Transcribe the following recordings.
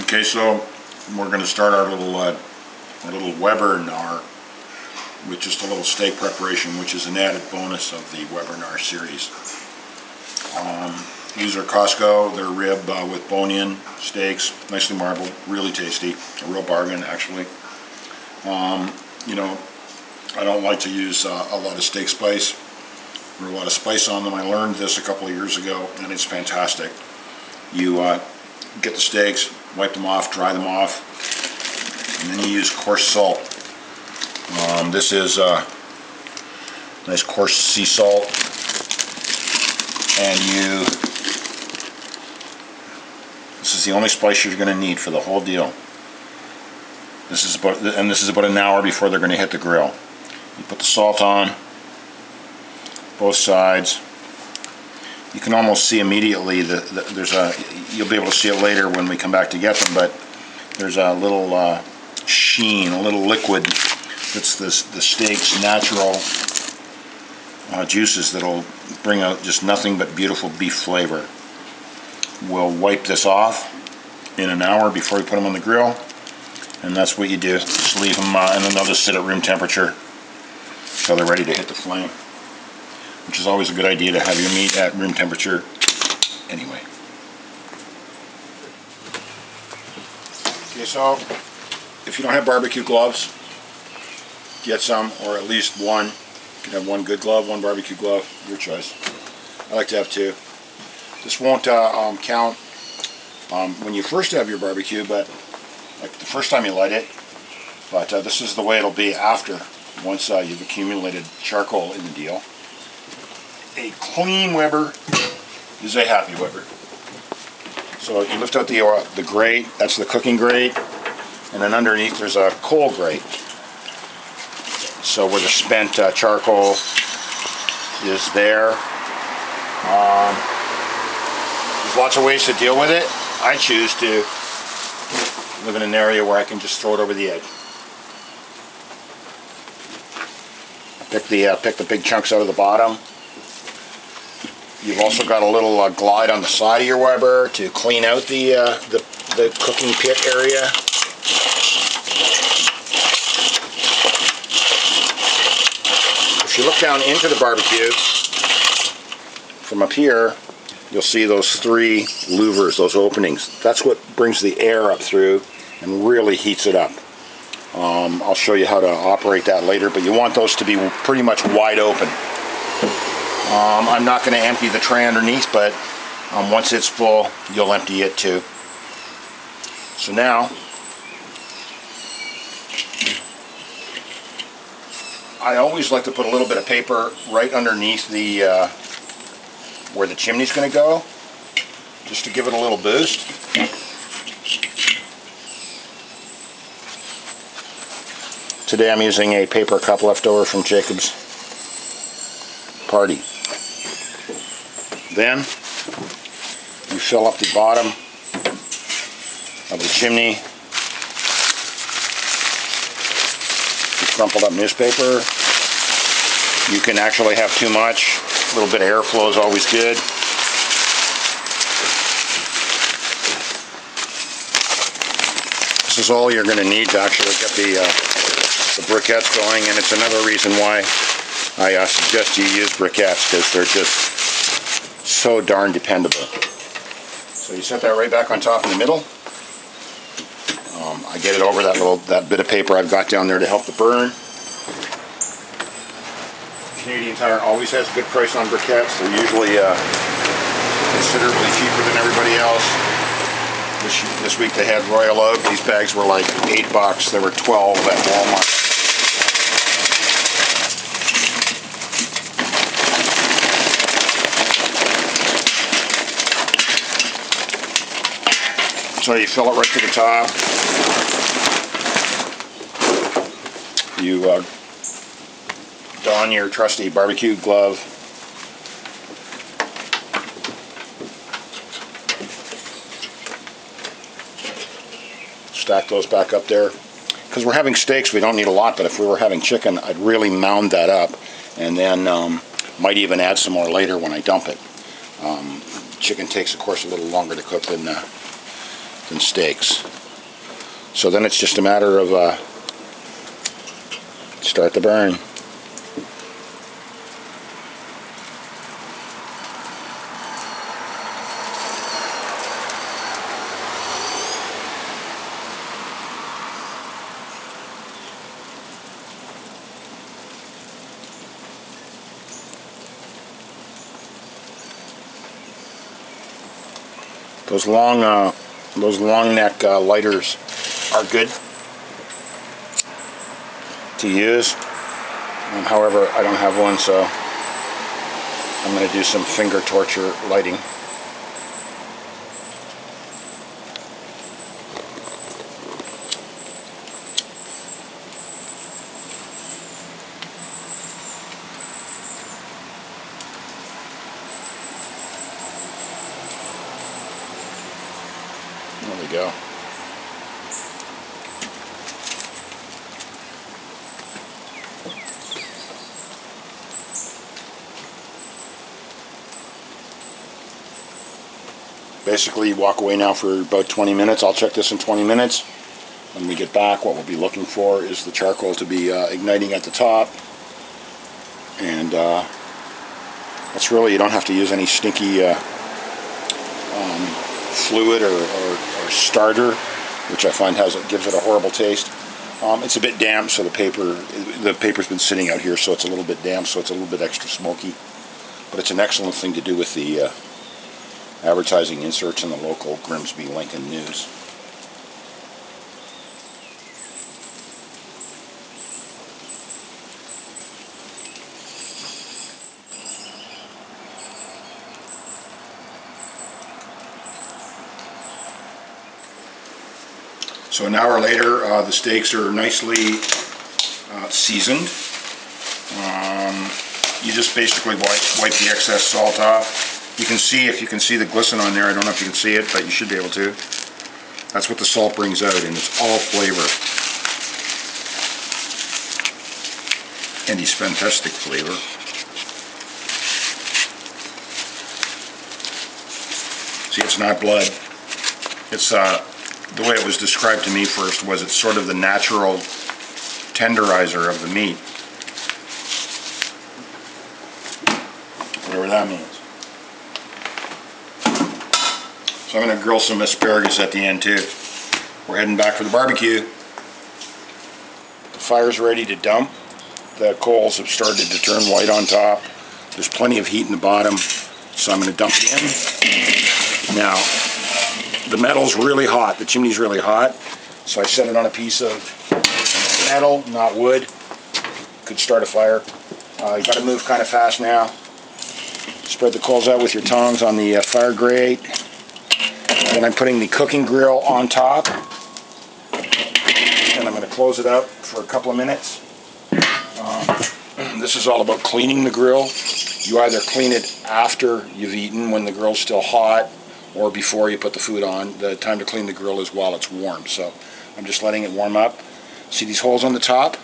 Okay, so we're going to start our little Webernar with just a little steak preparation, which is an added bonus of the Webernar series. These are Costco. They're rib with bone-in steaks, nicely marbled, really tasty, a real bargain actually. You know, I don't like to use a lot of steak spice or a lot of spice on them. I learned this a couple of years ago, and it's fantastic. You get the steaks, wipe them off, dry them off, and then you use coarse salt. This is nice coarse sea salt, and this is the only spice you're going to need for the whole deal. This is about an hour before they're going to hit the grill. You put the salt on both sides. You can almost see immediately that there's you'll be able to see it later when we come back to get them, but there's a little sheen, a little liquid that's the steak's natural juices that'll bring out just nothing but beautiful beef flavor. We'll wipe this off in an hour before we put them on the grill, and that's what you do. Just leave them and then they'll just sit at room temperature until they're ready to hit the flame, which is always a good idea to have your meat at room temperature anyway. Okay, so if you don't have barbecue gloves, get some, or at least one. You can have one good glove, one barbecue glove, your choice. I like to have two. This won't count when you first have your barbecue, but like the first time you light it, but this is the way it'll be after, once you've accumulated charcoal in the deal. A clean Weber is a happy Weber. So you lift out the grate, that's the cooking grate, and then underneath there's a coal grate. So where the spent charcoal is there. There's lots of ways to deal with it. I choose to live in an area where I can just throw it over the edge. Pick the big chunks out of the bottom. You've also got a little glide on the side of your Weber to clean out the cooking pit area. If you look down into the barbecue from up here, you'll see those three louvers, those openings. That's what brings the air up through and really heats it up. I'll show you how to operate that later, but you want those to be pretty much wide open. I'm not going to empty the tray underneath, but once it's full, you'll empty it too. So now, I always like to put a little bit of paper right underneath the where the chimney's going to go, just to give it a little boost. Today I'm using a paper cup leftover from Jacob's party. Then you fill up the bottom of the chimney with crumpled up newspaper. You can actually have too much. A little bit of airflow is always good. This is all you're going to need to actually get the briquettes going, and it's another reason why I suggest you use briquettes, because they're just so darn dependable. So you set that right back on top in the middle. I get it over that bit of paper I've got down there to help the burn. Canadian Tire always has a good price on briquettes. They're usually considerably cheaper than everybody else. This week they had Royal Oak. These bags were like $8. There were 12 at Walmart. So you fill it right to the top. You don your trusty barbecue glove. Stack those back up there. Because we're having steaks, we don't need a lot, but if we were having chicken, I'd really mound that up, and then might even add some more later when I dump it. Chicken takes, of course, a little longer to cook than than steaks. So then it's just a matter of start the burn. Those long neck lighters are good to use. However, I don't have one, so I'm going to do some finger torture lighting. There we go. Basically, you walk away now for about 20 minutes. I'll check this in 20 minutes. When we get back, what we'll be looking for is the charcoal to be igniting at the top. And that's really, you don't have to use any stinky fluid or starter, which I find gives it a horrible taste. It's a bit damp, so the paper's been sitting out here, so it's a little bit damp, so it's a little bit extra smoky. But it's an excellent thing to do with the advertising inserts in the local Grimsby Lincoln News. So an hour later, the steaks are nicely seasoned. You just basically wipe the excess salt off. You can see, if you can see the glisten on there, I don't know if you can see it, but you should be able to. That's what the salt brings out, and it's all flavor. And it's fantastic flavor. See, it's not blood. It's the way it was described to me first was it's sort of the natural tenderizer of the meat. Whatever that means. So I'm going to grill some asparagus at the end too. We're heading back for the barbecue. The fire's ready to dump. The coals have started to turn white on top. There's plenty of heat in the bottom, so I'm going to dump it in. Now, the metal's really hot. The chimney's really hot, so I set it on a piece of metal, not wood. Could start a fire. You got to move kind of fast now. Spread the coals out with your tongs on the fire grate. Then I'm putting the cooking grill on top, and I'm going to close it up for a couple of minutes. This is all about cleaning the grill. You either clean it after you've eaten when the grill's still hot, or before you put the food on. The time to clean the grill is while it's warm. So I'm just letting it warm up. See these holes on the top?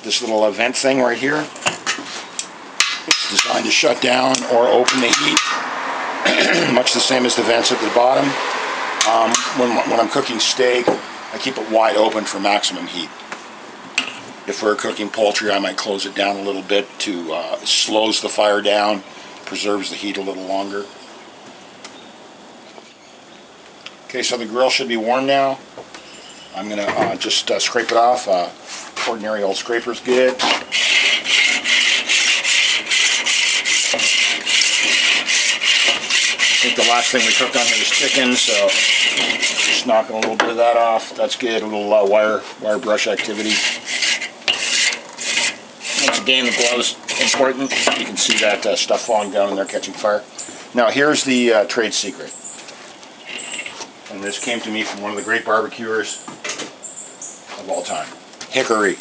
This little vent thing right here. It's designed to shut down or open the heat. Much the same as the vents at the bottom. When I'm cooking steak, I keep it wide open for maximum heat. If we're cooking poultry, I might close it down a little bit to slows the fire down, preserves the heat a little longer. Okay, so the grill should be warm now. I'm going to just scrape it off. Ordinary old scraper's good. I think the last thing we cooked on here was chicken, so just knocking a little bit of that off. That's good. A little wire brush activity. Once again, the glove's important. You can see that stuff falling down in there catching fire. Now here's the trade secret. And this came to me from one of the great barbecuers of all time. Hickory.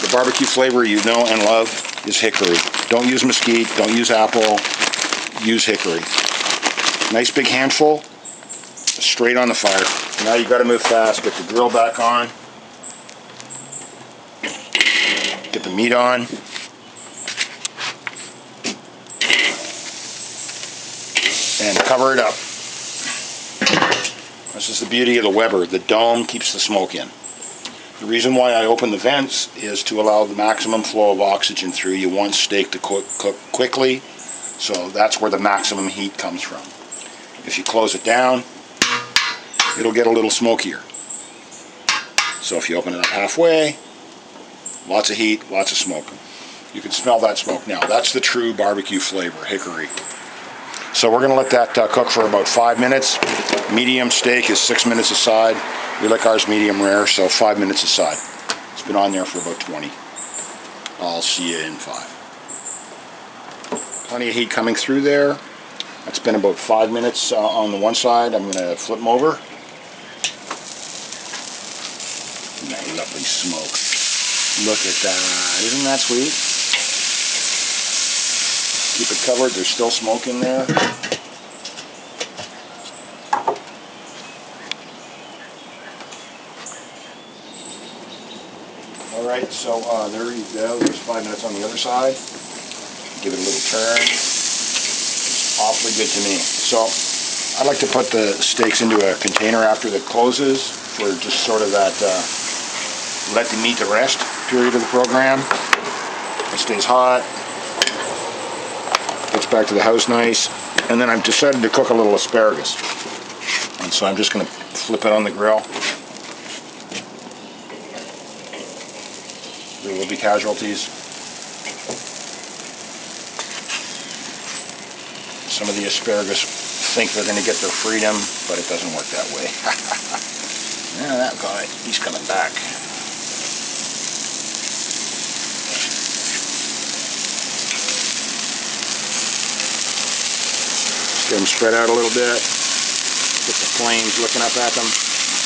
The barbecue flavor you know and love is hickory. Don't use mesquite, don't use apple, use hickory. Nice big handful, straight on the fire. Now you got to move fast. Get the grill back on. Get the meat on. And cover it up. This is the beauty of the Weber. The dome keeps the smoke in. The reason why I open the vents is to allow the maximum flow of oxygen through. You want steak to cook quickly, so that's where the maximum heat comes from. If you close it down, it'll get a little smokier. So if you open it up halfway, lots of heat, lots of smoke. You can smell that smoke now. That's the true barbecue flavor, hickory. So we're going to let that cook for about 5 minutes. Medium steak is 6 minutes aside. We like ours medium rare, so 5 minutes aside. It's been on there for about 20. I'll see you in 5. Plenty of heat coming through there. It's been about 5 minutes on the one side. I'm going to flip them over. That lovely smoke. Look at that. Isn't that sweet? Keep it covered. There's still smoke in there. Alright, so there you go. There's 5 minutes on the other side. Give it a little turn. It's awfully good to me. So I like to put the steaks into a container after it closes for just sort of that let the meat rest period of the program. It stays hot. Gets back to the house nice. And then I've decided to cook a little asparagus. And so I'm just going to flip it on the grill. There will be casualties. Some of the asparagus think they're going to get their freedom, but it doesn't work that way. Yeah, that guy, he's coming back. Just get them spread out a little bit. Get the flames looking up at them.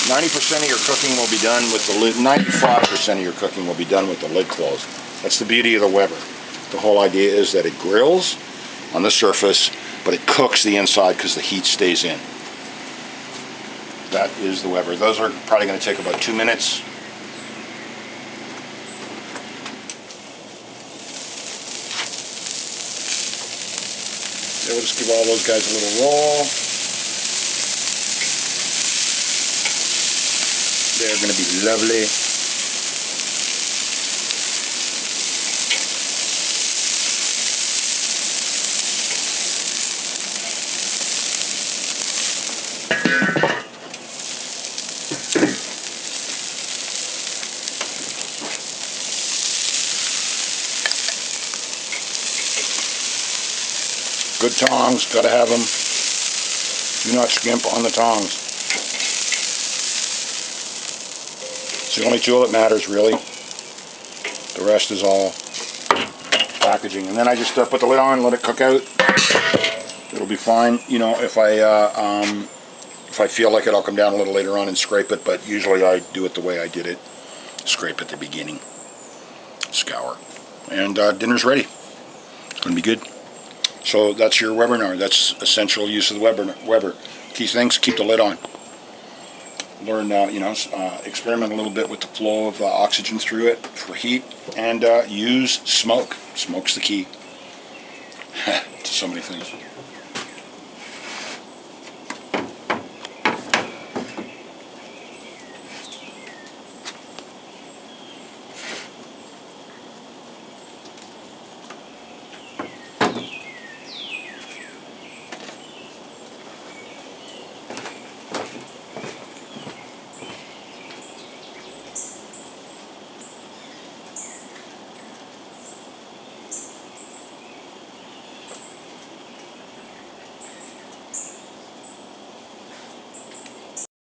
90% of your cooking will be done with the lid. 95% of your cooking will be done with the lid closed. That's the beauty of the Weber. The whole idea is that it grills on the surface, but it cooks the inside because the heat stays in. That is the Weber. Those are probably going to take about 2 minutes. So we'll just give all those guys a little roll. They're going to be lovely. Good tongs, gotta have them. Do not skimp on the tongs. It's the only tool that matters, really. The rest is all packaging. And then I just put the lid on, let it cook out. It'll be fine. You know, if I feel like it, I'll come down a little later on and scrape it. But usually I do it the way I did it. Scrape at the beginning. Scour. And dinner's ready. It's going to be good. So that's your Webernar. That's essential use of the Weber. Key things: keep the lid on. Learn, experiment a little bit with the flow of oxygen through it for heat, and use smoke. Smoke's the key to so many things.